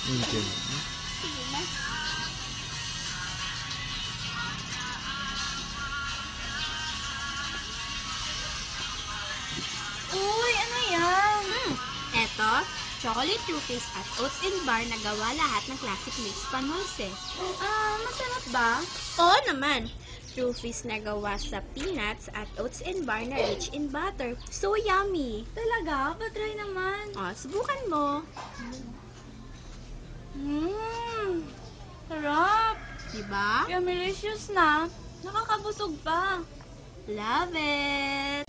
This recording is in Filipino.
Okay. Sige na. Uy, ano yan? Eto, chocolate Truffles at oats in bar na gawa lahat ng classic mix panulse. Masarap ba? Oo naman. Truffles na gawa sa peanuts at oats in bar na rich in butter. So yummy! Talaga? Patry naman. Subukan mo. Sarap. Diba? Yummy-licious na. Nakakabusog pa. Love it!